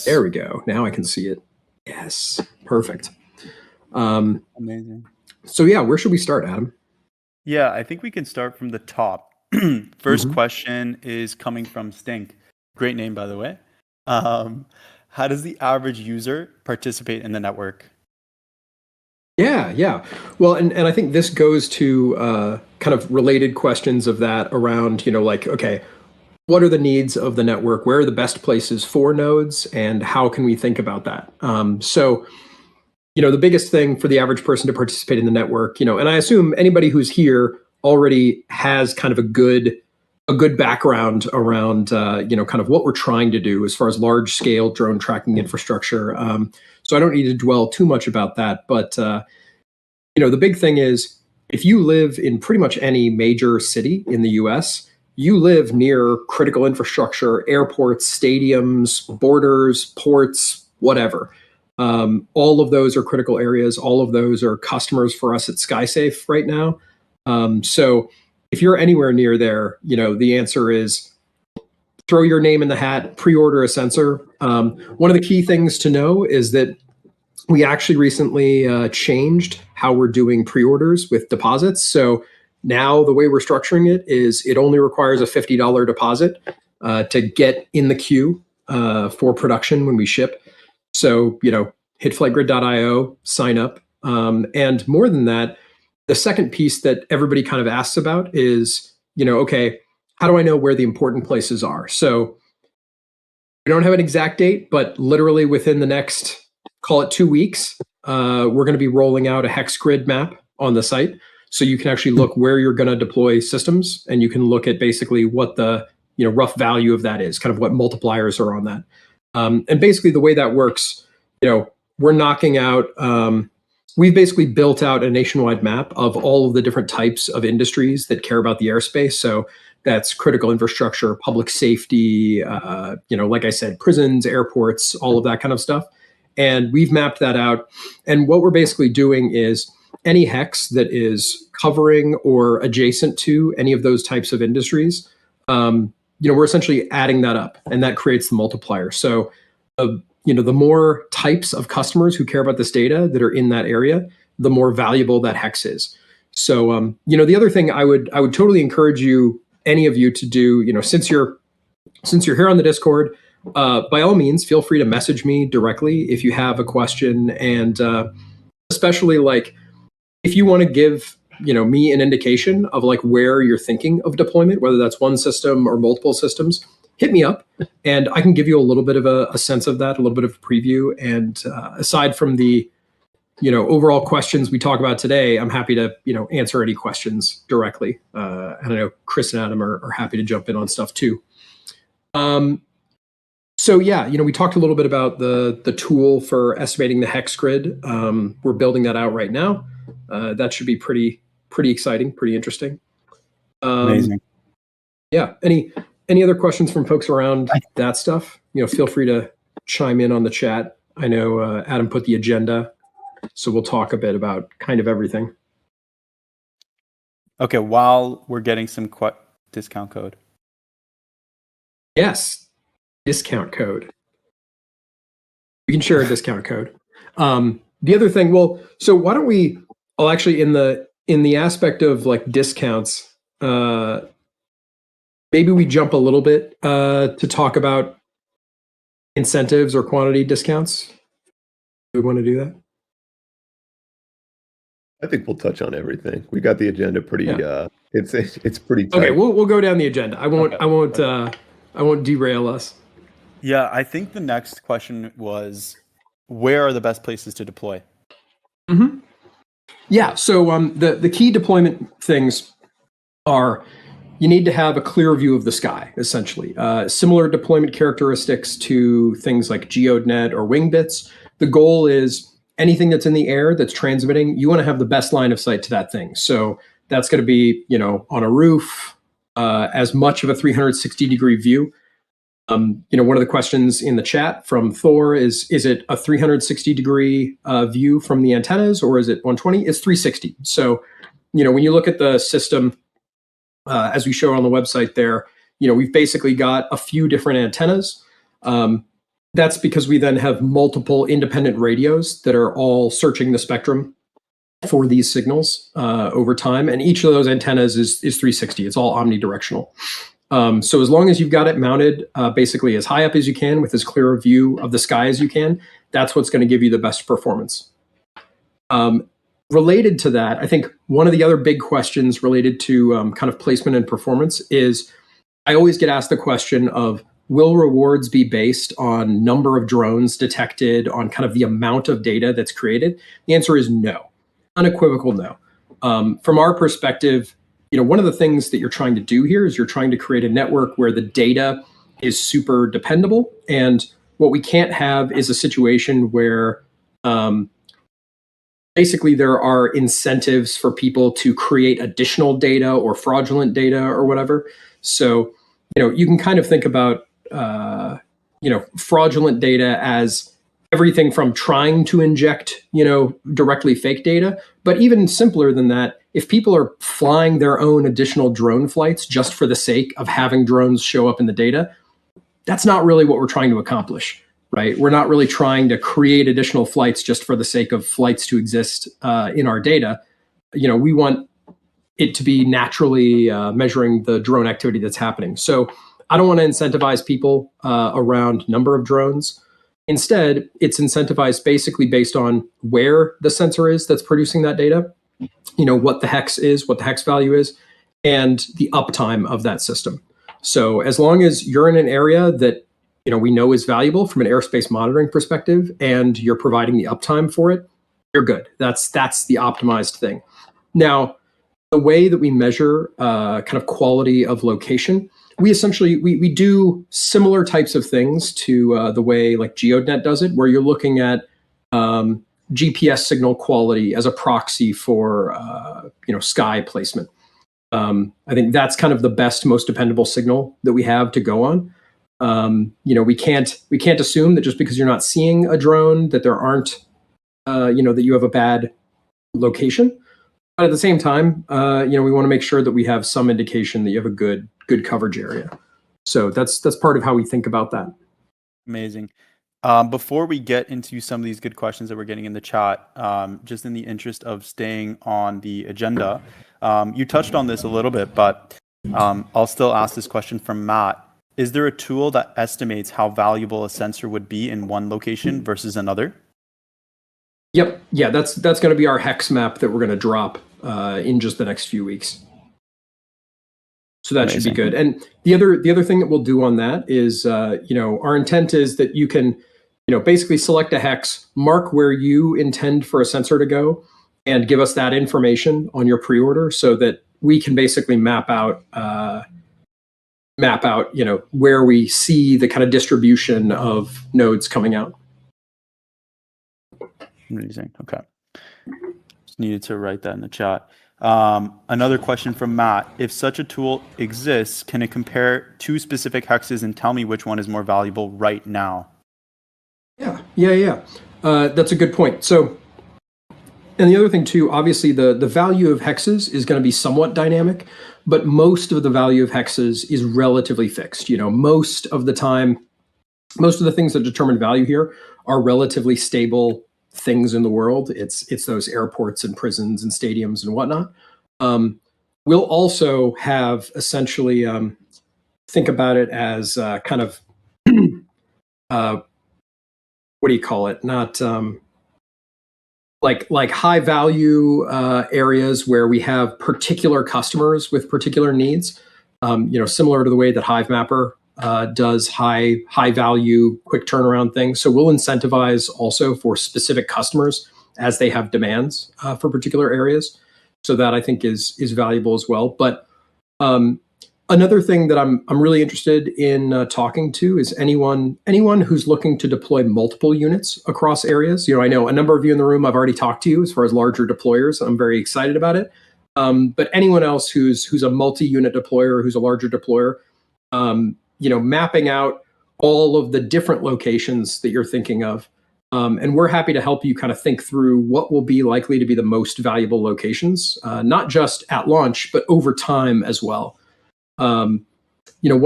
There we go. Now I can see it. Yes, perfect. Amazing. So yeah, where should we start, Adam? Yeah, I think we can start from the top. First question is coming from Stink. Great name, by the way. How does the average user participate in the network? Yeah. Well, and I think this goes to kind of related questions of that around, like, okay, what are the needs of the network? Where are the best places for nodes? And how can we think about that? So, the biggest thing for the average person to participate in the network, and I assume anybody who's here already has kind of a good background around, kind of what we're trying to do as far as large scale drone tracking infrastructure. So I don't need to dwell too much about that. But, the big thing is if you live in pretty much any major city in the US, you live near critical infrastructure, airports, stadiums, borders, ports, whatever. All of those are critical areas. All of those are customers for us at SkySafe right now. So if you're anywhere near there, the answer is throw your name in the hat, pre-order a sensor. One of the key things to know is that we actually recently changed how we're doing pre-orders with deposits. So now the way we're structuring it is it only requires a $50 deposit to get in the queue for production when we ship. So, hit FliteGrid.io, sign up. And more than that, the second piece that everybody kind of asks about is, okay, how do I know where the important places are? So we don't have an exact date, but literally within the next, call it 2 weeks, we're going to be rolling out a hex grid map on the site. So you can actually look where you're going to deploy systems, and you can look at basically what the rough value of that is, kind of what multipliers are on that. And basically the way that works, we're knocking out, we've basically built out a nationwide map of all of the different types of industries that care about the airspace. So that's critical infrastructure, public safety, like I said, prisons, airports, all of that kind of stuff. And we've mapped that out. And what we're basically doing is any hex that is covering or adjacent to any of those types of industries, we're essentially adding that up, and that creates the multiplier. So, the more types of customers who care about this data that are in that area, the more valuable that hex is. So, the other thing I would totally encourage any of you to do, since you're here on the Discord, by all means, feel free to message me directly if you have a question, and especially like if you want to give me an indication of like where you're thinking of deployment, whether that's one system or multiple systems, hit me up and I can give you a little bit of a sense of that, a little bit of a preview. And aside from the overall questions we talk about today, I'm happy to answer any questions directly. And I know Chris and Adam are happy to jump in on stuff too. So yeah, we talked a little bit about the tool for estimating the hex grid. We're building that out right now. That should be pretty exciting, pretty interesting. Amazing. Yeah. Any other questions from folks around that stuff? Feel free to chime in on the chat. I know Adam put the agenda, so we'll talk a bit about kind of everything. Okay, while we're getting some discount code. Yes, discount code. We can share a discount code. The other thing, so why don't we? I'll actually in the aspect of like discounts, maybe we jump a little bit to talk about incentives or quantity discounts. Do we want to do that? I think we'll touch on everything. We got the agenda pretty. Yeah. It's pretty tight. Okay, we'll go down the agenda. I won't derail us. Yeah, I think the next question was, where are the best places to deploy? Mm-hmm. Yeah, so the key deployment things are you need to have a clear view of the sky, essentially. Similar deployment characteristics to things like GeoNet or WingBits. The goal is anything that's in the air that's transmitting, you want to have the best line of sight to that thing. So that's going to be, on a roof, as much of a 360-degree view. One of the questions in the chat from Thor is it a 360-degree view from the antennas, or is it 120? It's 360. So, when you look at the system, as we show on the website there, we've basically got a few different antennas. That's because we then have multiple independent radios that are all searching the spectrum for these signals over time. And each of those antennas is 360. It's all omnidirectional. So as long as you've got it mounted basically as high up as you can with as clear a view of the sky as you can, that's what's going to give you the best performance. Related to that, I think one of the other big questions related to kind of placement and performance is I always get asked the question of, will rewards be based on number of drones detected, on kind of the amount of data that's created? The answer is no, unequivocal no. From our perspective, one of the things that you're trying to do here is you're trying to create a network where the data is super dependable. And what we can't have is a situation where basically there are incentives for people to create additional data or fraudulent data or whatever. So, you can kind of think about, fraudulent data as everything from trying to inject, directly fake data. But even simpler than that, if people are flying their own additional drone flights just for the sake of having drones show up in the data, that's not really what we're trying to accomplish, right? We're not really trying to create additional flights just for the sake of flights to exist in our data. We want it to be naturally measuring the drone activity that's happening. So I don't want to incentivize people around number of drones. Instead, it's incentivized basically based on where the sensor is that's producing that data, what the hex is, what the hex value is, and the uptime of that system. So as long as you're in an area that we know is valuable from an airspace monitoring perspective, and you're providing the uptime for it, you're good. That's the optimized thing. Now, the way that we measure kind of quality of location, we essentially we do similar types of things to the way like GeoNet does it, where you're looking at GPS signal quality as a proxy for sky placement. I think that's kind of the best, most dependable signal that we have to go on. We can't assume that just because you're not seeing a drone that there aren't that you have a bad location. But at the same time, we want to make sure that we have some indication that you have a good coverage area. So that's part of how we think about that. Amazing. Before we get into some of these good questions that we're getting in the chat, just in the interest of staying on the agenda, you touched on this a little bit, but I'll still ask this question from Matt. Is there a tool that estimates how valuable a sensor would be in one location versus another? Yep. Yeah, that's going to be our hex map that we're going to drop in just the next few weeks. So that Amazing. Should be good. And the other thing that we'll do on that is, our intent is that you can, basically select a hex, mark where you intend for a sensor to go, and give us that information on your pre-order so that we can basically map out, where we see the kind of distribution of nodes coming out. Amazing. Okay. Just needed to write that in the chat. Another question from Matt. If such a tool exists, can it compare two specific hexes and tell me which one is more valuable right now? Yeah. That's a good point. So, and the other thing too, obviously the value of hexes is going to be somewhat dynamic, but most of the value of hexes is relatively fixed. Most of the time, most of the things that determine value here are relatively stable things in the world. It's those airports and prisons and stadiums and whatnot. We'll also have essentially think about it as kind of what do you call it? Not like high value areas where we have particular customers with particular needs. Similar to the way that HiveMapper does high value, quick turnaround things. So we'll incentivize also for specific customers as they have demands for particular areas. So that I think is valuable as well. But another thing that I'm really interested in talking to is anyone who's looking to deploy multiple units across areas. I know a number of you in the room I've already talked to as far as larger deployers. I'm very excited about it. But anyone else who's a multi-unit deployer, who's a larger deployer, mapping out all of the different locations that you're thinking of. And we're happy to help you kind of think through what will be likely to be the most valuable locations, not just at launch, but over time as well. One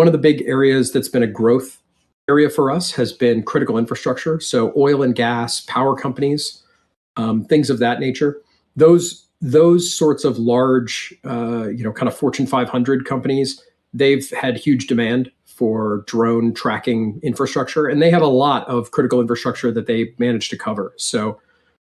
of the big areas that's been a growth area for us has been critical infrastructure. So oil and gas, power companies, things of that nature. Those sorts of large, kind of Fortune 500 companies, they've had huge demand for drone tracking infrastructure, and they have a lot of critical infrastructure that they managed to cover. So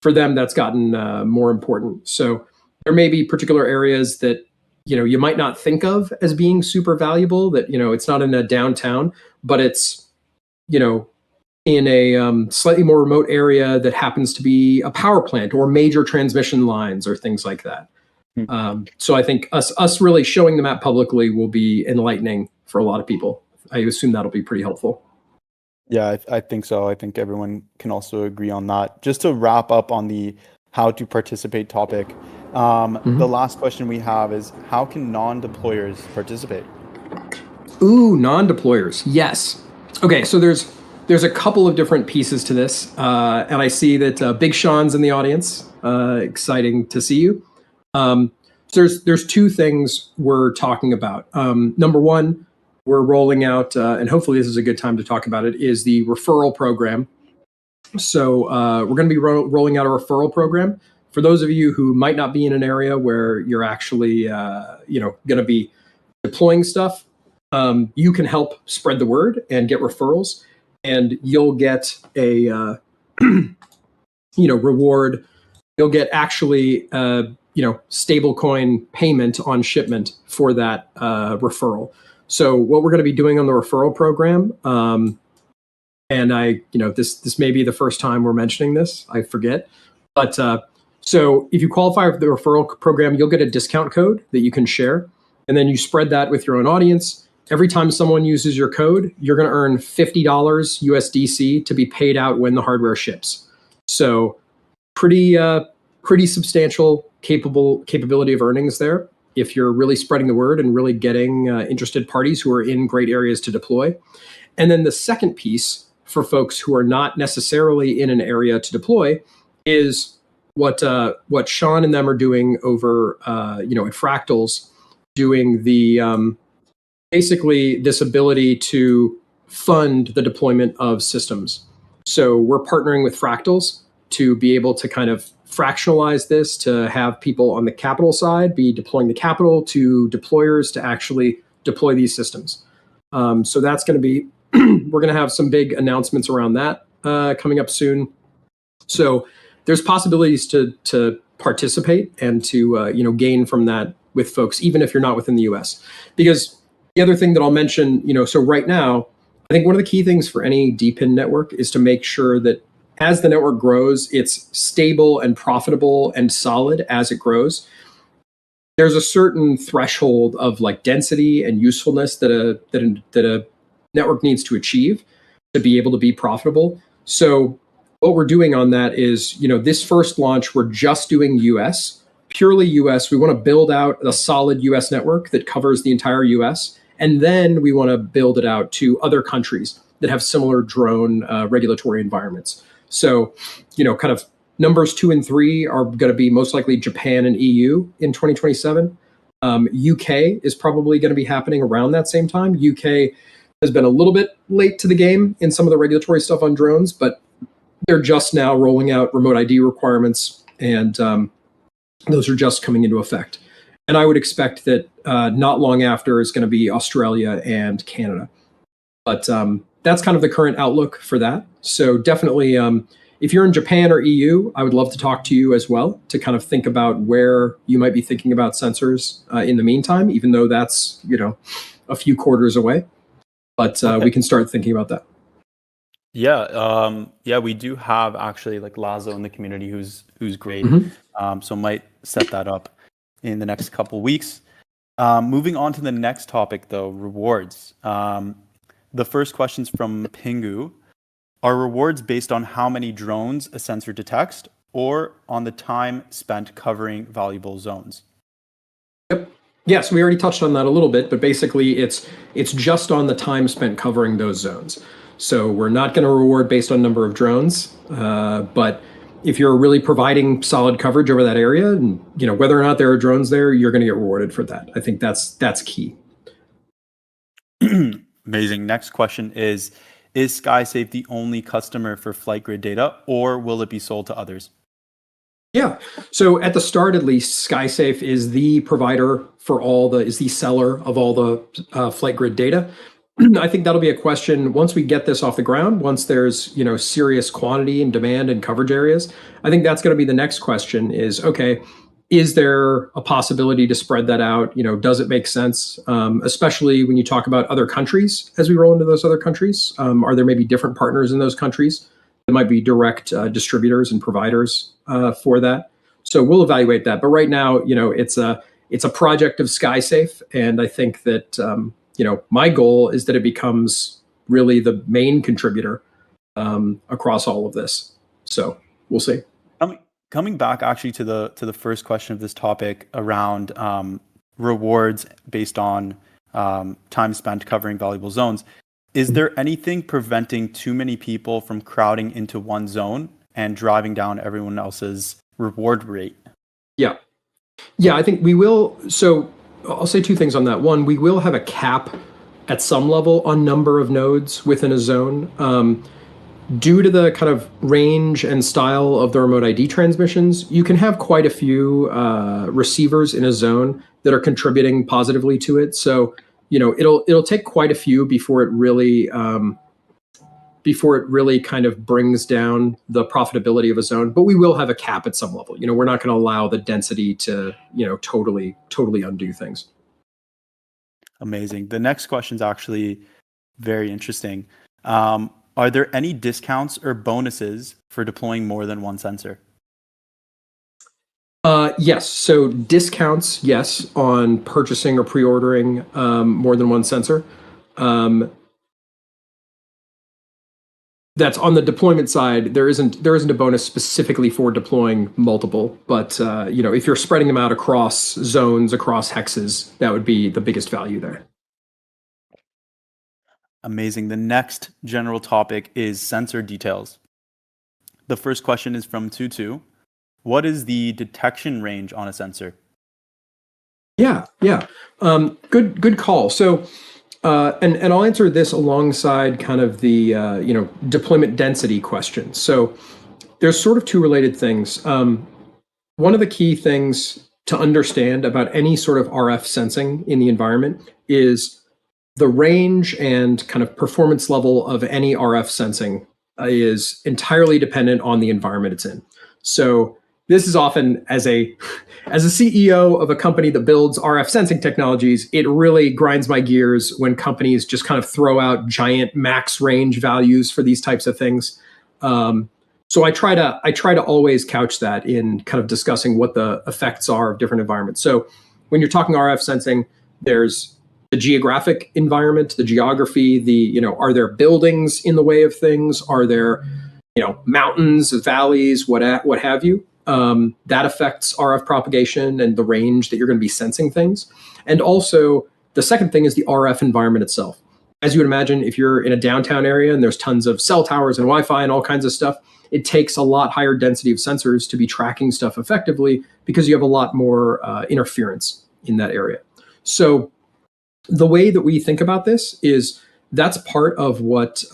for them, that's gotten more important. So there may be particular areas that you might not think of as being super valuable. That it's not in a downtown, but it's in a slightly more remote area that happens to be a power plant or major transmission lines or things like that. So I think us really showing the map publicly will be enlightening for a lot of people. I assume that'll be pretty helpful. Yeah, I think so. I think everyone can also agree on that. Just to wrap up on the how to participate topic, the last question we have is, how can non-deployers participate? Ooh, non-deployers. Yes. Okay, so there's a couple of different pieces to this, and I see that Big Sean's in the audience. Exciting to see you. So there's two things we're talking about. Number one, we're rolling out, and hopefully this is a good time to talk about it, is the referral program. So we're going to be rolling out a referral program for those of you who might not be in an area where you're actually, going to be deploying stuff. You can help spread the word and get referrals, and you'll get a reward. You'll get actually stablecoin payment on shipment for that referral. So what we're going to be doing on the referral program, and this may be the first time we're mentioning this, I forget, but so if you qualify for the referral program, you'll get a discount code that you can share, and then you spread that with your own audience. Every time someone uses your code, you're going to earn $50 USDC to be paid out when the hardware ships. So pretty substantial capability of earnings there if you're really spreading the word and really getting interested parties who are in great areas to deploy. And then the second piece for folks who are not necessarily in an area to deploy is what Sean and them are doing over at Fractals, doing the basically this ability to fund the deployment of systems. So we're partnering with Fractals to be able to kind of fractionalize this, to have people on the capital side be deploying the capital to deployers to actually deploy these systems. So that's going to be, we're going to have some big announcements around that coming up soon. So there's possibilities to participate and to gain from that with folks, even if you're not within the US. Because the other thing that I'll mention, so right now, I think one of the key things for any DePIN network is to make sure that as the network grows, it's stable and profitable and solid as it grows. There's a certain threshold of like density and usefulness that a network needs to achieve to be able to be profitable. So what we're doing on that is, this first launch, we're just doing US, purely US. We want to build out a solid US network that covers the entire US. And then we want to build it out to other countries that have similar drone regulatory environments. So, kind of numbers 2 and 3 are going to be most likely Japan and EU in 2027. UK is probably going to be happening around that same time. UK has been a little bit late to the game in some of the regulatory stuff on drones, but they're just now rolling out remote ID requirements, and those are just coming into effect. And I would expect that not long after is going to be Australia and Canada. But that's kind of the current outlook for that. So definitely, if you're in Japan or EU, I would love to talk to you as well to kind of think about where you might be thinking about sensors in the meantime, even though that's, a few quarters away. But we can start thinking about that. Yeah, we do have actually like Lazo in the community who's great. So might set that up in the next couple weeks. Moving on to the next topic though, rewards. The first question's from Pingu. Are rewards based on how many drones a sensor detects or on the time spent covering valuable zones? Yep. Yes, we already touched on that a little bit, but basically it's just on the time spent covering those zones. So we're not going to reward based on number of drones, but if you're really providing solid coverage over that area, and whether or not there are drones there, you're going to get rewarded for that. I think that's key. Amazing. Next question is Is SkySafe the only customer for FliteGrid data, or will it be sold to others? Yeah. So at the start, at least, SkySafe is the provider for is the seller of all the FliteGrid data. I think that'll be a question once we get this off the ground, once there's, serious quantity and demand and coverage areas. I think that's going to be the next question is, okay, is there a possibility to spread that out? Does it make sense? Especially when you talk about other countries as we roll into those other countries. Are there maybe different partners in those countries that might be direct distributors and providers for that? So we'll evaluate that. But right now, it's a project of SkySafe, and I think that my goal is that it becomes really the main contributor across all of this. So we'll see. Coming back actually to the first question of this topic around rewards based on time spent covering valuable zones, is there anything preventing too many people from crowding into one zone and driving down everyone else's reward rate? Yeah, I think we will. So I'll say two things on that. One, we will have a cap at some level on number of nodes within a zone. Due to the kind of range and style of the remote ID transmissions, you can have quite a few receivers in a zone that are contributing positively to it. So, it'll take quite a few before it really kind of brings down the profitability of a zone. But we will have a cap at some level. We're not going to allow the density to totally undo things. Amazing. The next question is actually very interesting. Are there any discounts or bonuses for deploying more than one sensor? Yes. So discounts, yes, on purchasing or pre-ordering more than one sensor. That's on the deployment side. There isn't a bonus specifically for deploying multiple, but if you're spreading them out across zones, across hexes, that would be the biggest value there. Amazing. The next general topic is sensor details. The first question is from Tutu. What is the detection range on a sensor? Yeah. Good call. So, and I'll answer this alongside kind of the deployment density question. So, there's sort of two related things. One of the key things to understand about any sort of RF sensing in the environment is the range and kind of performance level of any RF sensing is entirely dependent on the environment it's in. So this is often, as a CEO of a company that builds RF sensing technologies, it really grinds my gears when companies just kind of throw out giant max range values for these types of things. So I try to always couch that in kind of discussing what the effects are of different environments. So when you're talking RF sensing, there's the geographic environment, the geography, are there buildings in the way of things? Are there, mountains, valleys, what have you? That affects RF propagation and the range that you're going to be sensing things. And also, the second thing is the RF environment itself. As you would imagine, if you're in a downtown area and there's tons of cell towers and Wi-Fi and all kinds of stuff, it takes a lot higher density of sensors to be tracking stuff effectively because you have a lot more interference in that area. So the way that we think about this is that's part of what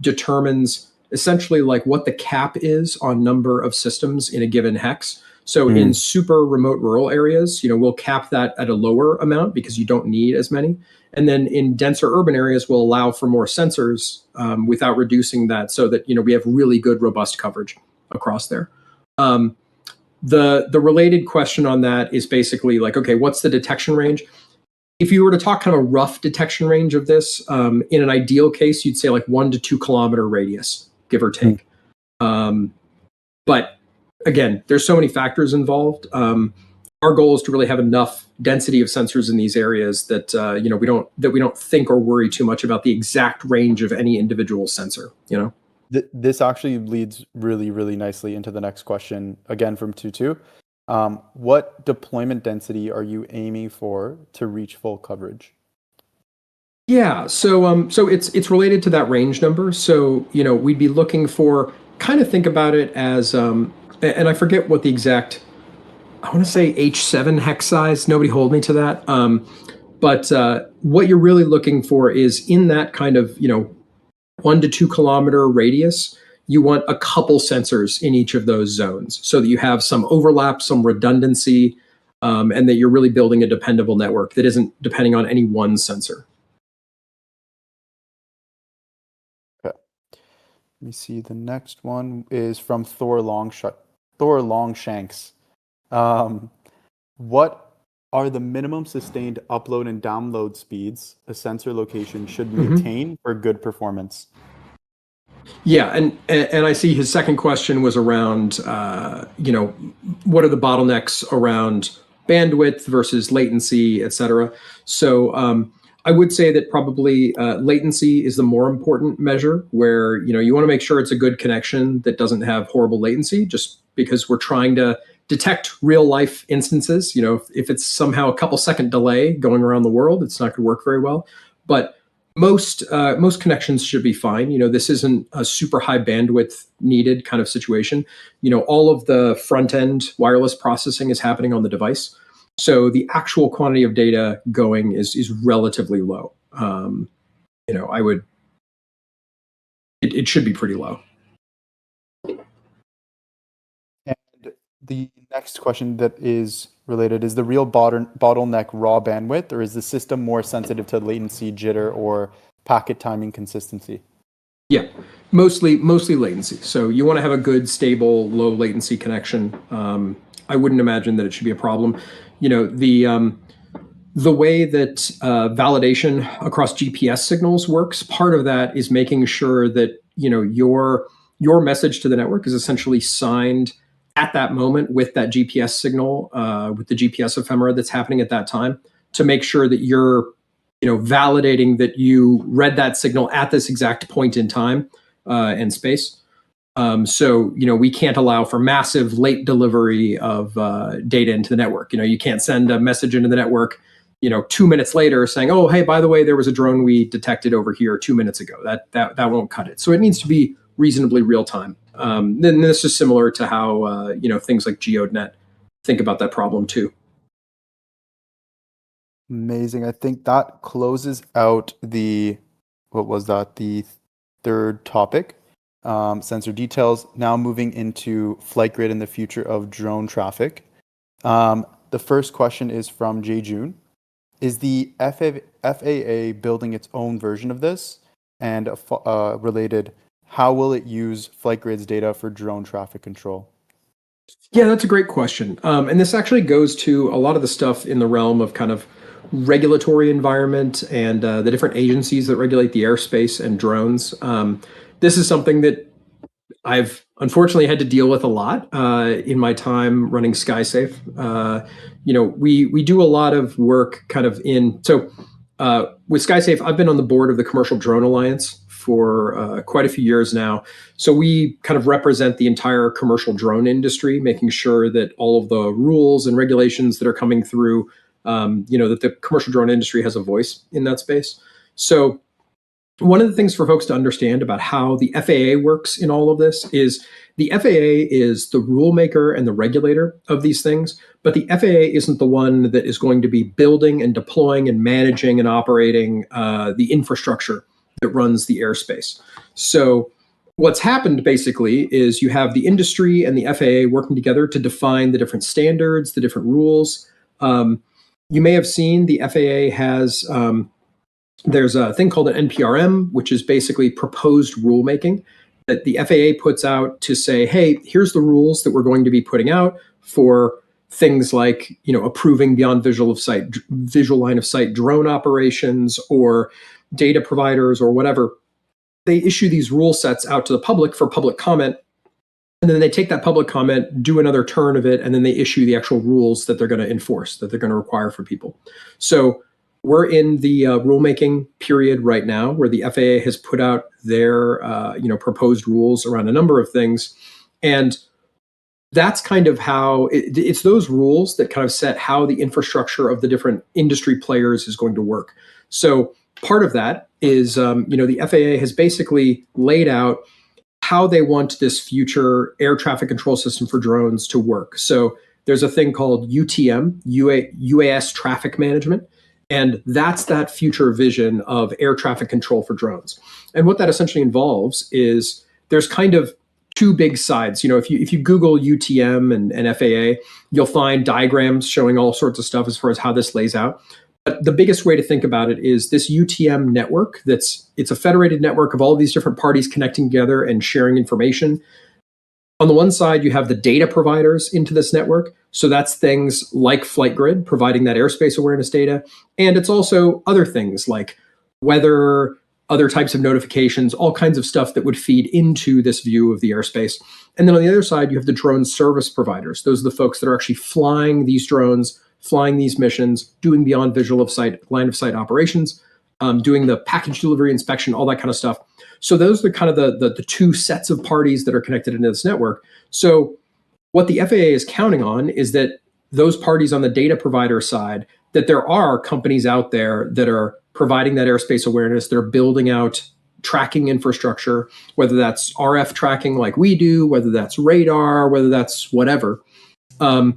determines essentially like what the cap is on number of systems in a given hex. So in super remote rural areas, we'll cap that at a lower amount because you don't need as many. And then in denser urban areas, we'll allow for more sensors without reducing that so that, we have really good, robust coverage across there. The related question on that is basically like, okay, what's the detection range? If you were to talk kind of a rough detection range of this, in an ideal case, you'd say like 1 to 2 kilometer radius, give or take. But again, there's so many factors involved. Our goal is to really have enough density of sensors in these areas that we don't think or worry too much about the exact range of any individual sensor. This actually leads really, really nicely into the next question, again from Tutu. What deployment density are you aiming for to reach full coverage? Yeah, so it's related to that range number. So we'd be looking for, kind of think about it as and I forget what the exact, I want to say H7 hex size. Nobody hold me to that. But what you're really looking for is in that kind of 1 to 2 kilometer radius, you want a couple sensors in each of those zones so that you have some overlap, some redundancy, and that you're really building a dependable network that isn't depending on any one sensor. Okay. Let me see. The next one is from Thor Longshanks. What are the minimum sustained upload and download speeds a sensor location should maintain for good performance? Yeah, and I see his second question was around, what are the bottlenecks around bandwidth versus latency, et cetera. So I would say that probably latency is the more important measure, where you want to make sure it's a good connection that doesn't have horrible latency, just because we're trying to detect real life instances. If it's somehow a couple second delay going around the world, it's not going to work very well. But most connections should be fine. This isn't a super high bandwidth needed kind of situation. All of the front end wireless processing is happening on the device, so the actual quantity of data going is relatively low. It should be pretty low. And the next question that is related is the real bottleneck raw bandwidth, or is the system more sensitive to latency, jitter, or packet timing consistency? Yeah, mostly latency. So you want to have a good, stable, low latency connection. I wouldn't imagine that it should be a problem. The way that validation across GPS signals works, part of that is making sure that your message to the network is essentially signed at that moment with that GPS signal, with the GPS ephemera that's happening at that time, to make sure that you're validating that you read that signal at this exact point in time and space. So we can't allow for massive late delivery of data into the network. You can't send a message into the network 2 minutes later saying, oh, hey, by the way, there was a drone we detected over here 2 minutes ago. That won't cut it. So it needs to be reasonably real time. Then this is similar to how things like GeoNet think about that problem too. Amazing. I think that closes out the third topic, sensor details. Now moving into FliteGrid and the future of drone traffic. The first question is from Jay June. Is the FAA building its own version of this? And related, how will it use FliteGrid's data for drone traffic control? Yeah, that's a great question. And this actually goes to a lot of the stuff in the realm of kind of regulatory environment and the different agencies that regulate the airspace and drones. This is something that I've unfortunately had to deal with a lot in my time running SkySafe. We do a lot of work kind of with SkySafe. I've been on the board of the Commercial Drone Alliance for quite a few years now. So we kind of represent the entire commercial drone industry, making sure that all of the rules and regulations that are coming through, that the commercial drone industry has a voice in that space. So one of the things for folks to understand about how the FAA works in all of this is the FAA is the rule maker and the regulator of these things, but the FAA isn't the one that is going to be building and deploying and managing and operating the infrastructure that runs the airspace. So what's happened basically is you have the industry and the FAA working together to define the different standards, the different rules. You may have seen the FAA has there's a thing called an NPRM, which is basically proposed rulemaking that the FAA puts out to say, hey, here's the rules that we're going to be putting out for things like, approving beyond visual line of sight drone operations or data providers or whatever. They issue these rule sets out to the public for public comment. And then they take that public comment, do another turn of it, and then they issue the actual rules that they're going to enforce, that they're going to require for people. So we're in the rulemaking period right now, where the FAA has put out their proposed rules around a number of things, and that's kind of how it's those rules that kind of set how the infrastructure of the different industry players is going to work. So part of that is the FAA has basically laid out how they want this future air traffic control system for drones to work. So there's a thing called UTM, UAS traffic management. And that's that future vision of air traffic control for drones. And what that essentially involves is there's kind of two big sides. If you Google UTM and FAA, you'll find diagrams showing all sorts of stuff as far as how this lays out. But the biggest way to think about it is this UTM network it's a federated network of all of these different parties connecting together and sharing information. On the one side, you have the data providers into this network. So that's things like FliteGrid, providing that airspace awareness data. And it's also other things like weather, other types of notifications, all kinds of stuff that would feed into this view of the airspace. And then on the other side, you have the drone service providers. Those are the folks that are actually flying these drones, flying these missions, doing beyond visual of sight, line of sight operations, doing the package delivery inspection, all that kind of stuff. So those are kind of the two sets of parties that are connected into this network. So what the FAA is counting on is that those parties on the data provider side, that there are companies out there that are providing that airspace awareness, they're building out tracking infrastructure, whether that's RF tracking like we do, whether that's radar, whether that's whatever. And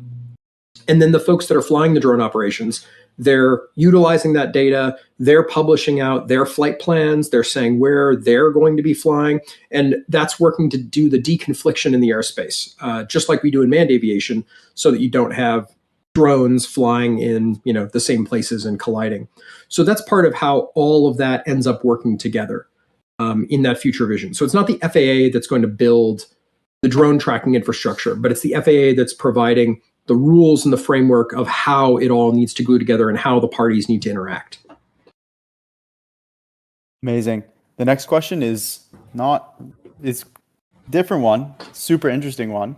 then the folks that are flying the drone operations, they're utilizing that data, they're publishing out their flight plans, they're saying where they're going to be flying, and that's working to do the deconfliction in the airspace, just like we do in manned aviation, so that you don't have drones flying in the same places and colliding. So that's part of how all of that ends up working together in that future vision. So it's not the FAA that's going to build the drone tracking infrastructure, but it's the FAA that's providing the rules and the framework of how it all needs to glue together and how the parties need to interact. Amazing. The next question is different one, super interesting one.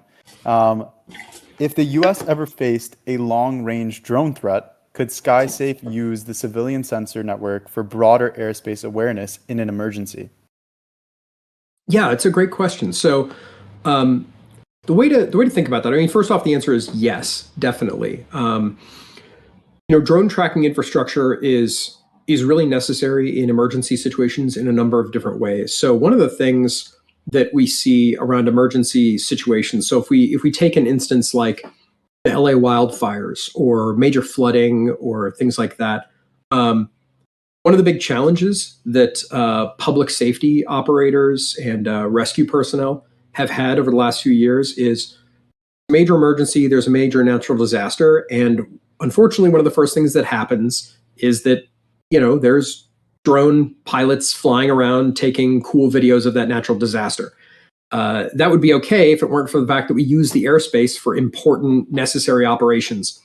If the US ever faced a long-range drone threat, could SkySafe use the civilian sensor network for broader airspace awareness in an emergency? Yeah, it's a great question. So the way to think about that, I mean, first off, the answer is yes, definitely. Drone tracking infrastructure is really necessary in emergency situations in a number of different ways. So one of the things that we see around emergency situations, so if we take an instance like the LA wildfires or major flooding or things like that, one of the big challenges that public safety operators and rescue personnel have had over the last few years is major emergency, there's a major natural disaster, and unfortunately one of the first things that happens is that there's drone pilots flying around taking cool videos of that natural disaster. That would be okay if it weren't for the fact that we use the airspace for important necessary operations.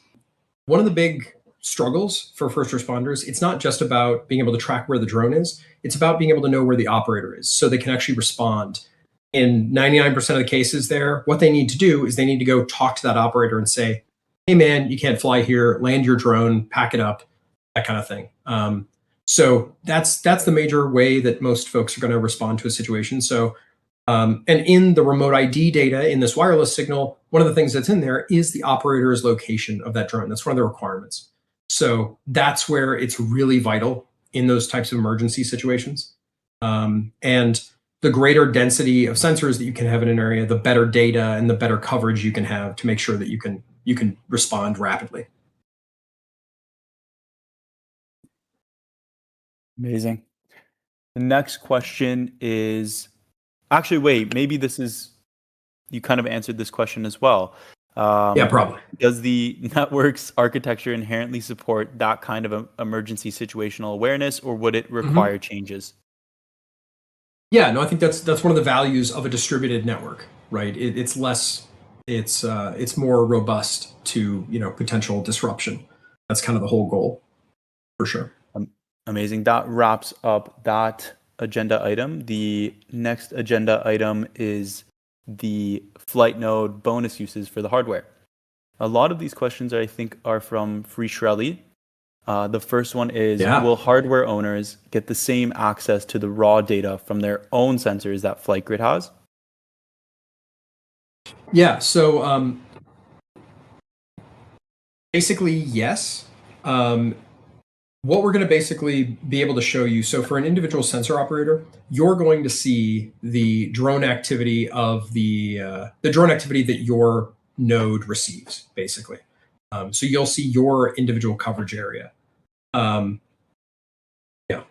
One of the big struggles for first responders, it's not just about being able to track where the drone is, it's about being able to know where the operator is so they can actually respond. In 99% of the cases there, what they need to do is they need to go talk to that operator and say, hey man, you can't fly here, land your drone, pack it up, that kind of thing. So that's the major way that most folks are going to respond to a situation. So, and in the remote ID data in this wireless signal, one of the things that's in there is the operator's location of that drone. That's one of the requirements. So that's where it's really vital in those types of emergency situations. And the greater density of sensors that you can have in an area, the better data and the better coverage you can have to make sure that you can respond rapidly. Amazing. The next question is, actually, wait, maybe you kind of answered this question as well. Yeah, probably. Does the network's architecture inherently support that kind of emergency situational awareness, or would it require changes? Yeah, no, I think that's one of the values of a distributed network, right? It's more robust to potential disruption. That's kind of the whole goal, for sure. Amazing. That wraps up that agenda item. The next agenda item is the flight node bonus uses for the hardware. A lot of these questions, I think, are from Free Shrelly. The first one is, will hardware owners get the same access to the raw data from their own sensors that FliteGrid has? Yeah, so basically, yes. What we're going to basically be able to show you, so for an individual sensor operator, you're going to see the drone activity of the drone activity that your node receives, basically. So you'll see your individual coverage area. Yeah,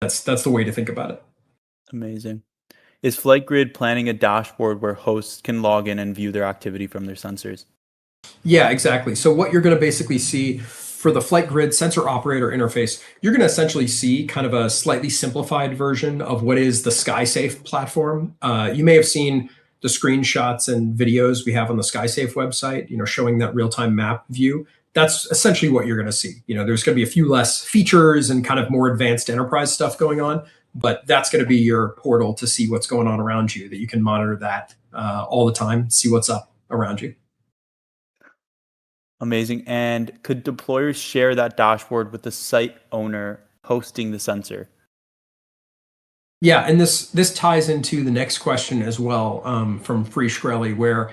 that's the way to think about it. Amazing. Is FliteGrid planning a dashboard where hosts can log in and view their activity from their sensors? Yeah, exactly. So what you're going to basically see for the FliteGrid sensor operator interface, you're going to essentially see kind of a slightly simplified version of what is the SkySafe platform. You may have seen the screenshots and videos we have on the SkySafe website, showing that real-time map view. That's essentially what you're going to see. There's going to be a few less features and kind of more advanced enterprise stuff going on, but that's going to be your portal to see what's going on around you, that you can monitor that all the time, see what's up around you. Amazing. And could deployers share that dashboard with the site owner hosting the sensor? Yeah, and this ties into the next question as well, from Free Shkreli, where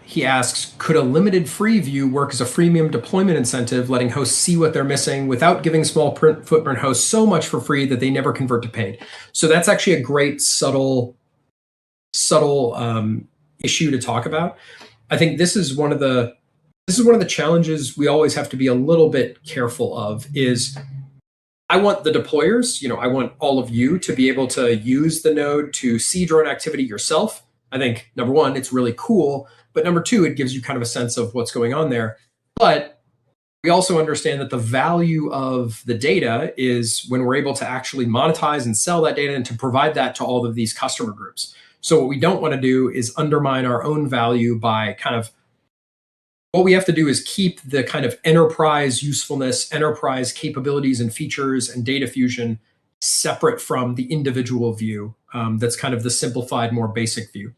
he asks, could a limited free view work as a freemium deployment incentive, letting hosts see what they're missing without giving small footprint hosts so much for free that they never convert to paid? So that's actually a great subtle issue to talk about. I think this is one of the challenges we always have to be a little bit careful of. Is I want the deployers, I want all of you to be able to use the node to see drone activity yourself. I think, number one, it's really cool, but number two, it gives you kind of a sense of what's going on there. But we also understand that the value of the data is when we're able to actually monetize and sell that data and to provide that to all of these customer groups. So what we don't want to do is undermine our own value by kind of, what we have to do is keep the kind of enterprise usefulness, enterprise capabilities and features and data fusion separate from the individual view. That's kind of the simplified, more basic view.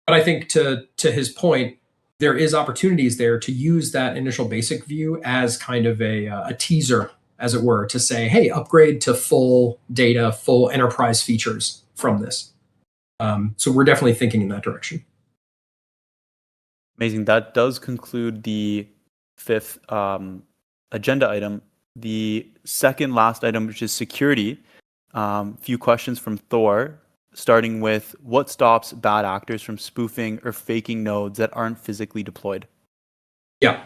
But I think to his point, there is opportunities there to use that initial basic view as kind of a teaser, as it were, to say, hey, upgrade to full data, full enterprise features from this. So we're definitely thinking in that direction. Amazing. That does conclude the fifth agenda item. The second last item, which is security. Few questions from Thor, starting with what stops bad actors from spoofing or faking nodes that aren't physically deployed? Yeah.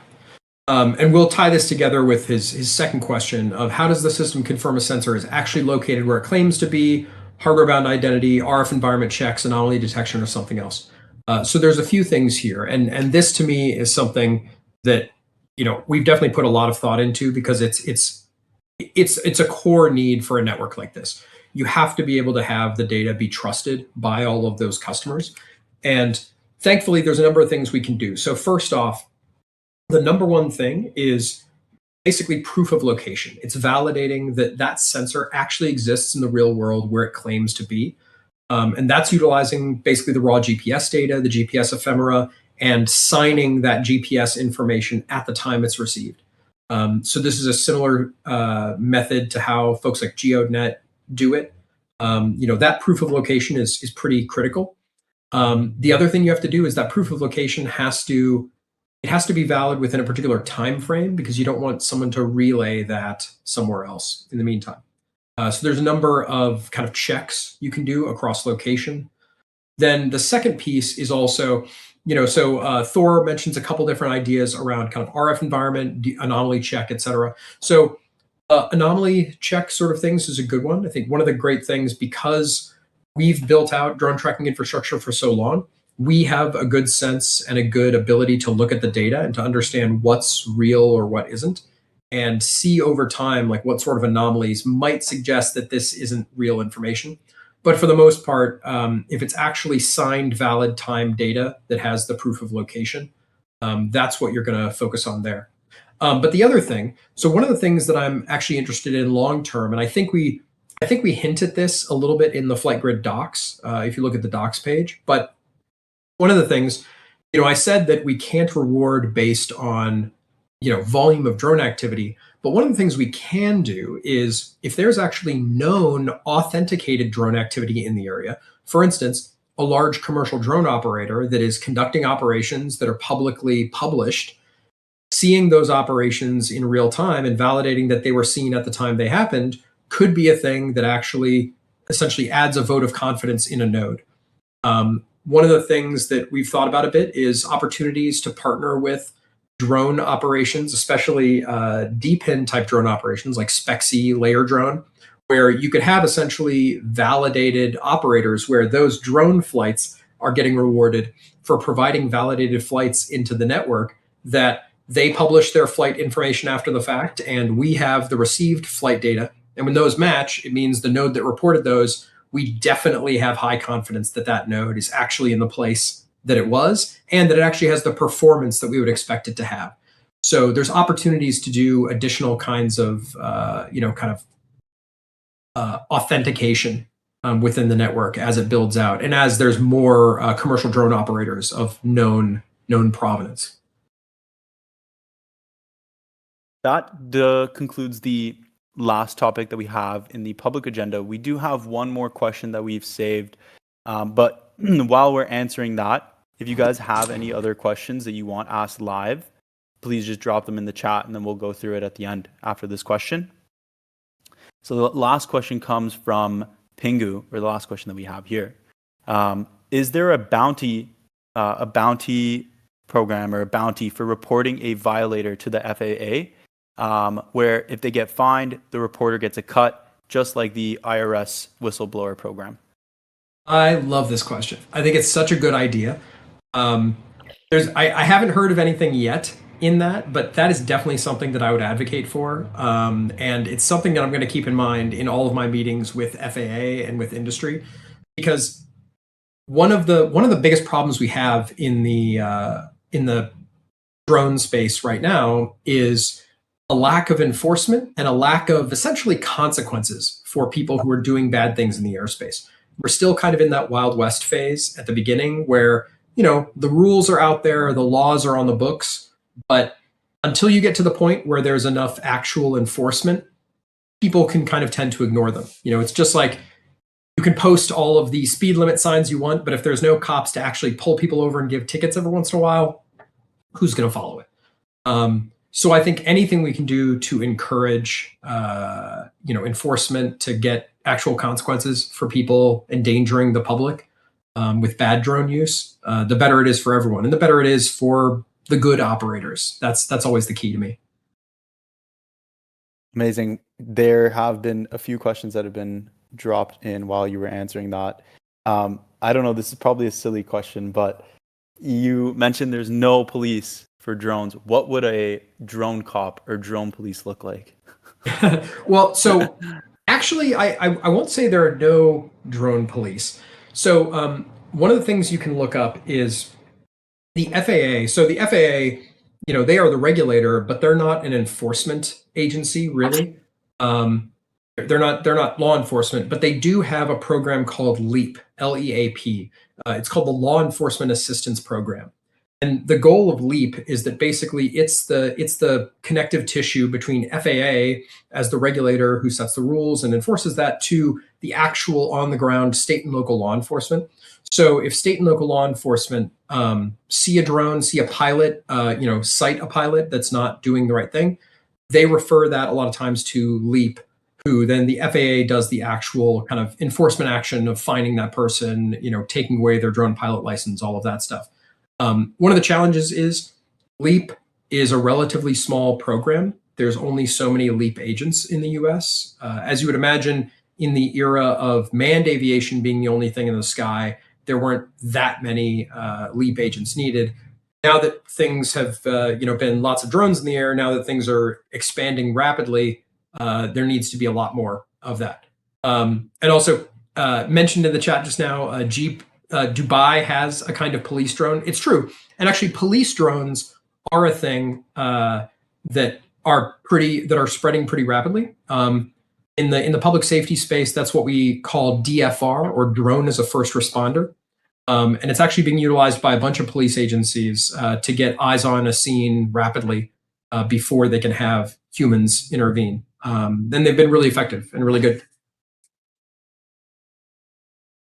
And we'll tie this together with his second question of how does the system confirm a sensor is actually located where it claims to be, hardware-bound identity, RF environment checks, anomaly detection, or something else. So there's a few things here, and this to me is something that we've definitely put a lot of thought into, because it's a core need for a network like this. You have to be able to have the data be trusted by all of those customers, and thankfully there's a number of things we can do. So first off, the number one thing is basically proof of location. It's validating that that sensor actually exists in the real world where it claims to be. And that's utilizing basically the raw GPS data, the GPS ephemera, and signing that GPS information at the time it's received. So this is a similar method to how folks like GeoNet do it. That proof of location is pretty critical. The other thing you have to do is that proof of location has to be valid within a particular time frame, because you don't want someone to relay that somewhere else in the meantime. So there's a number of kind of checks you can do across location. Then the second piece is also, Thor mentions a couple different ideas around kind of RF environment, anomaly check, et cetera. So anomaly check sort of things is a good one. I think one of the great things, because we've built out drone tracking infrastructure for so long, we have a good sense and a good ability to look at the data and to understand what's real or what isn't, and see over time like what sort of anomalies might suggest that this isn't real information. But for the most part, if it's actually signed valid time data that has the proof of location, that's what you're going to focus on there. But the other thing, so one of the things that I'm actually interested in long term, and I think we hint at this a little bit in the FliteGrid docs, if you look at the docs page. But one of the things, I said that we can't reward based on volume of drone activity. But one of the things we can do is, if there's actually known authenticated drone activity in the area, for instance, a large commercial drone operator that is conducting operations that are publicly published, seeing those operations in real time and validating that they were seen at the time they happened could be a thing that actually essentially adds a vote of confidence in a node. One of the things that we've thought about a bit is opportunities to partner with drone operations, especially DePIN type drone operations like SPECSy layer drone, where you could have essentially validated operators where those drone flights are getting rewarded for providing validated flights into the network that they publish their flight information after the fact, and we have the received flight data. And when those match, it means the node that reported those, we definitely have high confidence that that node is actually in the place that it was, and that it actually has the performance that we would expect it to have. So there's opportunities to do additional kinds of, authentication within the network as it builds out, and as there's more commercial drone operators of known provenance. That concludes the last topic that we have in the public agenda. We do have one more question that we've saved, but while we're answering that, if you guys have any other questions that you want asked live, please just drop them in the chat and then we'll go through it at the end after this question. So the last question comes from Pingu, or the last question that we have here. Is there a bounty program or a bounty for reporting a violator to the FAA, where if they get fined, the reporter gets a cut, just like the IRS whistleblower program? I love this question. I think it's such a good idea. I haven't heard of anything yet in that, but that is definitely something that I would advocate for. And it's something that I'm going to keep in mind in all of my meetings with FAA and with industry, because one of the biggest problems we have in the drone space right now is a lack of enforcement and a lack of essentially consequences for people who are doing bad things in the airspace. We're still kind of in that Wild West phase at the beginning where, the rules are out there, the laws are on the books, but until you get to the point where there's enough actual enforcement, people can kind of tend to ignore them. It's just like you can post all of the speed limit signs you want, but if there's no cops to actually pull people over and give tickets every once in a while, who's going to follow it? So I think anything we can do to encourage, enforcement to get actual consequences for people endangering the public with bad drone use, the better it is for everyone, and the better it is for the good operators. That's always the key to me. Amazing. There have been a few questions that have been dropped in while you were answering that. I don't know, this is probably a silly question, but you mentioned there's no police for drones. What would a drone cop or drone police look like? Well, so actually, I won't say there are no drone police. So one of the things you can look up is the FAA. So the FAA, they are the regulator, but they're not an enforcement agency, really. They're not law enforcement, but they do have a program called LEAP, LEAP. It's called the Law Enforcement Assistance Program. And the goal of LEAP is that basically it's the connective tissue between FAA as the regulator who sets the rules and enforces that to the actual on the ground state and local law enforcement. So if state and local law enforcement see a drone, see a pilot, cite a pilot that's not doing the right thing, they refer that a lot of times to LEAP, who then the FAA does the actual kind of enforcement action of finding that person, taking away their drone pilot license, all of that stuff. One of the challenges is LEAP is a relatively small program. There's only so many LEAP agents in the US. As you would imagine, in the era of manned aviation being the only thing in the sky, there weren't that many LEAP agents needed. Now that things have been lots of drones in the air, now that things are expanding rapidly, there needs to be a lot more of that. And also mentioned in the chat just now, Jeep Dubai has a kind of police drone. It's true. And actually police drones are a thing that are spreading pretty rapidly. In the public safety space, that's what we call DFR, or drone as a first responder. And it's actually being utilized by a bunch of police agencies to get eyes on a scene rapidly before they can have humans intervene. Then they've been really effective and really good.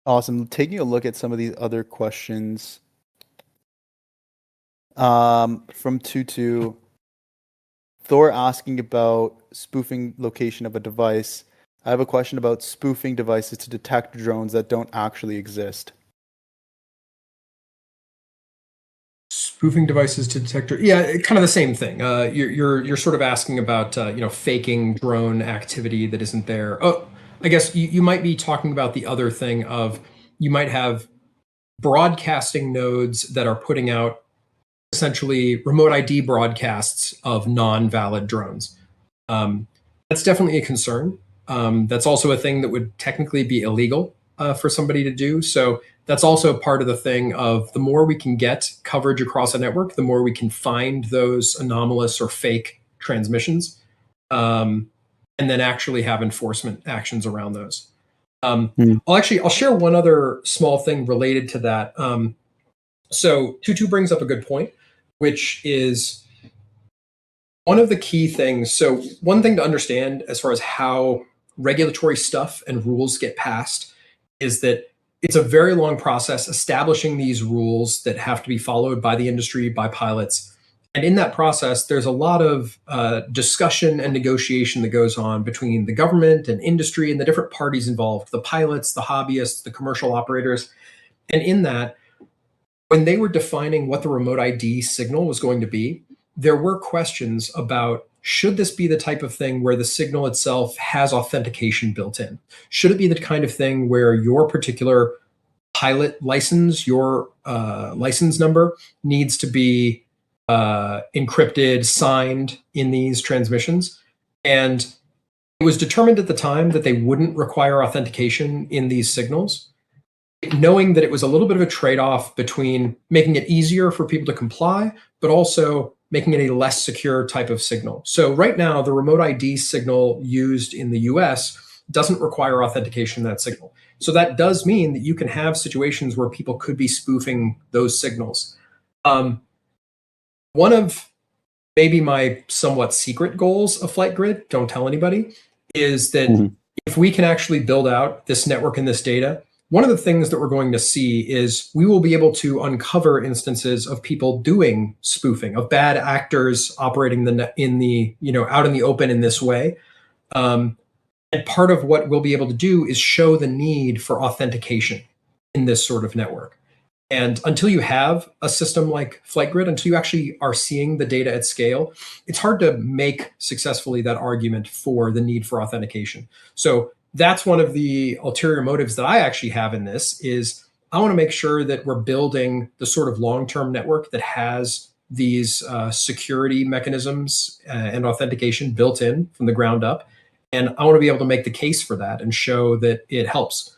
Awesome. Taking a look at some of these other questions from Tutu. Thor asking about spoofing location of a device. I have a question about spoofing devices to detect drones that don't actually exist. Spoofing devices to detect. Yeah, kind of the same thing. You're sort of asking about faking drone activity that isn't there. Oh, I guess you might be talking about the other thing of you might have broadcasting nodes that are putting out essentially remote ID broadcasts of non-valid drones. Um, that's definitely a concern. That's also a thing that would technically be illegal for somebody to do. So that's also part of the thing of the more we can get coverage across a network, the more we can find those anomalous or fake transmissions, um, and then actually have enforcement actions around those. Mm. I'll share one other small thing related to that. So Tutu brings up a good point, which is one of the key things. So one thing to understand as far as how regulatory stuff and rules get passed is that it's a very long process establishing these rules that have to be followed by the industry, by pilots. And in that process, there's a lot of discussion and negotiation that goes on between the government and industry and the different parties involved, the pilots, the hobbyists, the commercial operators. And in that, when they were defining what the remote ID signal was going to be, there were questions about should this be the type of thing where the signal itself has authentication built in? Should it be the kind of thing where your particular pilot license, your license number needs to be encrypted, signed in these transmissions? And it was determined at the time that they wouldn't require authentication in these signals, knowing that it was a little bit of a trade-off between making it easier for people to comply, but also making it a less secure type of signal. So right now, the remote ID signal used in the US doesn't require authentication in that signal. So that does mean that you can have situations where people could be spoofing those signals. One of maybe my somewhat secret goals of FliteGrid, don't tell anybody, is that Mhm. if we can actually build out this network and this data, one of the things that we're going to see is we will be able to uncover instances of people doing spoofing, of bad actors operating out in the open in this way. Um, and part of what we'll be able to do is show the need for authentication in this sort of network. And until you have a system like FliteGrid, until you actually are seeing the data at scale, it's hard to make successfully that argument for the need for authentication. So that's one of the ulterior motives that I actually have in this is I want to make sure that we're building the sort of long-term network that has these security mechanisms and authentication built in from the ground up. And I want to be able to make the case for that and show that it helps.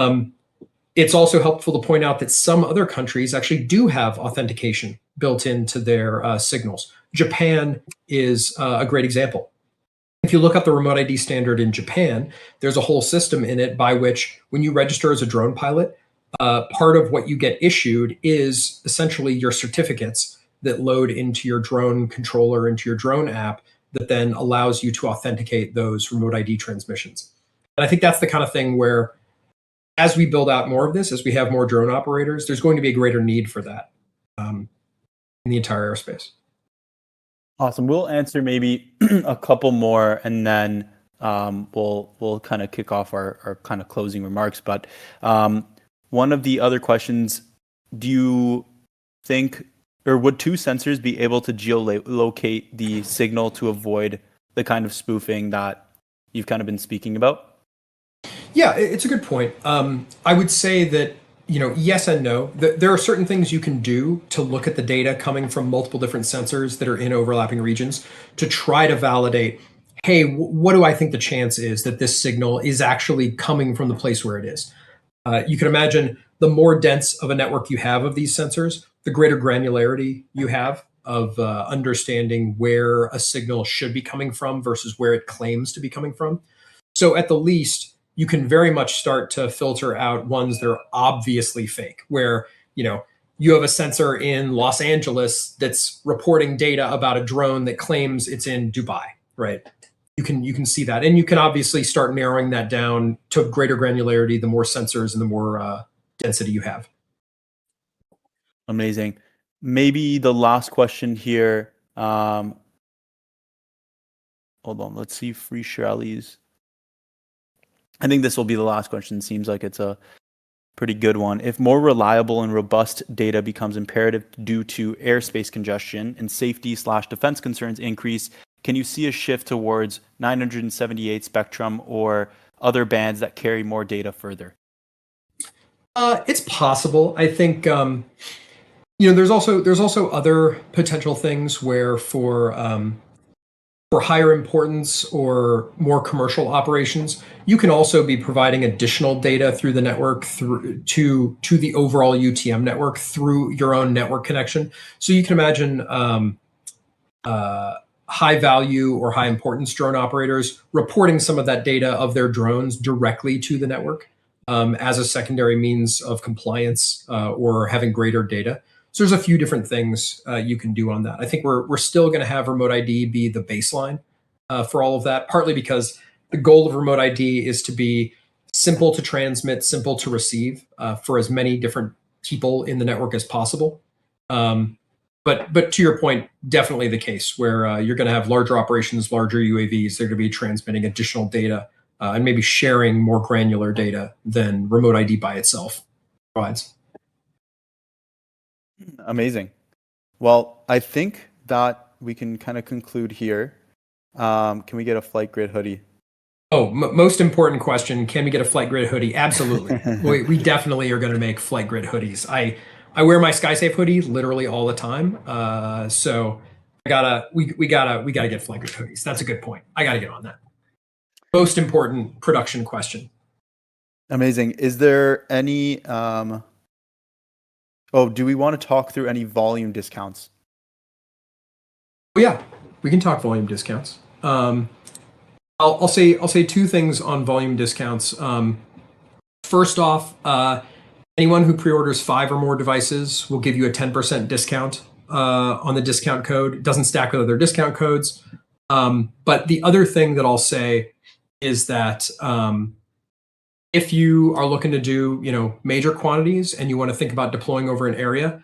Um, it's also helpful to point out that some other countries actually do have authentication built into their signals. Japan is a great example. If you look up the remote ID standard in Japan, there's a whole system in it by which, when you register as a drone pilot, part of what you get issued is essentially your certificates that load into your drone controller, into your drone app, that then allows you to authenticate those remote ID transmissions. And I think that's the kind of thing where as we build out more of this, as we have more drone operators, there's going to be a greater need for that in the entire airspace. Awesome. We'll answer maybe a couple more, and then we'll kind of kick off our kind of closing remarks. But one of the other questions: do you think, or would two sensors be able to geolocate the signal to avoid the kind of spoofing that you've kind of been speaking about? Yeah, it's a good point. I would say that, yes and no. There are certain things you can do to look at the data coming from multiple different sensors that are in overlapping regions to try to validate, hey, what do I think the chance is that this signal is actually coming from the place where it is? You can imagine the more dense of a network you have of these sensors, the greater granularity you have of understanding where a signal should be coming from versus where it claims to be coming from. So at the least, you can very much start to filter out ones that are obviously fake, where, you have a sensor in Los Angeles that's reporting data about a drone that claims it's in Dubai, right? You can see that, and you can obviously start narrowing that down to greater granularity the more sensors and the more density you have. Amazing. Maybe the last question here. Hold on. Let's see. Free Shirley's. I think this will be the last question. Seems like it's a Pretty good one. If more reliable and robust data becomes imperative due to airspace congestion and safety/defense concerns increase, can you see a shift towards 978 spectrum or other bands that carry more data further? It's possible. I think there's also other potential things where for higher importance or more commercial operations, you can also be providing additional data through the network through to the overall UTM network through your own network connection. So you can imagine high value or high importance drone operators reporting some of that data of their drones directly to the network as a secondary means of compliance or having greater data. So there's a few different things you can do on that. I think we're still going to have remote ID be the baseline for all of that, partly because the goal of remote ID is to be simple to transmit, simple to receive for as many different people in the network as possible. But to your point, definitely the case where you're going to have larger operations, larger UAVs. They're going to be transmitting additional data and maybe sharing more granular data than remote ID by itself provides. Amazing. Well, I think that we can kind of conclude here. Can we get a FliteGrid hoodie? Oh, most important question. Can we get a FliteGrid hoodie? Absolutely. we definitely are going to make FliteGrid hoodies. I wear my SkySafe hoodie literally all the time. So we gotta get FliteGrid hoodies. That's a good point. I gotta get on that. Most important production question. Amazing. Is there any do we want to talk through any volume discounts? Oh, yeah, we can talk volume discounts. I'll say two things on volume discounts. First off, anyone who pre-orders 5 or more devices will give you a 10% discount on the discount code. It doesn't stack with other discount codes. But the other thing that I'll say is that if you are looking to do major quantities and you want to think about deploying over an area,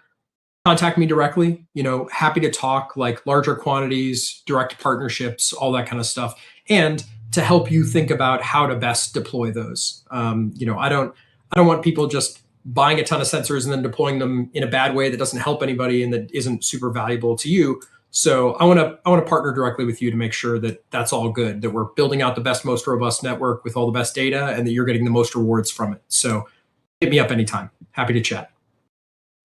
contact me directly. Happy to talk like larger quantities, direct partnerships, all that kind of stuff, and to help you think about how to best deploy those. I don't want people just buying a ton of sensors and then deploying them in a bad way that doesn't help anybody and that isn't super valuable to you. So I want to partner directly with you to make sure that that's all good, that we're building out the best, most robust network with all the best data and that you're getting the most rewards from it. So hit me up anytime. Happy to chat.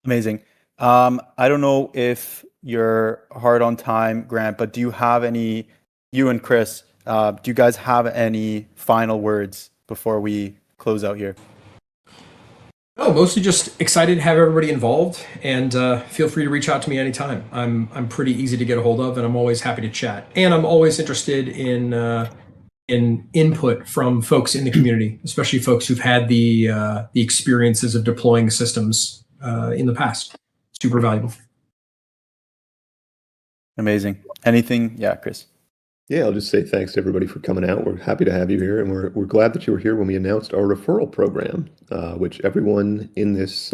Amazing. I don't know if you're hard on time, Grant, but you and Chris, do you guys have any final words before we close out here? Oh, mostly just excited to have everybody involved, and feel free to reach out to me anytime. I'm pretty easy to get a hold of, and I'm always happy to chat. And I'm always interested in input from folks in the community, especially folks who've had the experiences of deploying systems in the past. Super valuable. Amazing. Anything? Yeah, Chris. Yeah, I'll just say thanks to everybody for coming out. We're happy to have you here, and we're glad that you were here when we announced our referral program, which everyone in this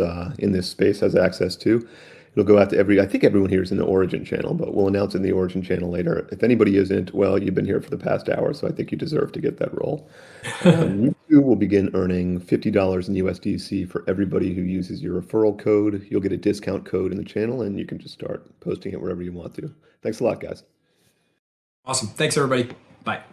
space has access to. It'll go out to I think everyone here is in the Origin channel, but we'll announce in the Origin channel later. If anybody isn't, well, you've been here for the past hour, so I think you deserve to get that role. You too will begin earning $50 in USDC for everybody who uses your referral code. You'll get a discount code in the channel, and you can just start posting it wherever you want to. Thanks a lot, guys. Awesome. Thanks, everybody. Bye.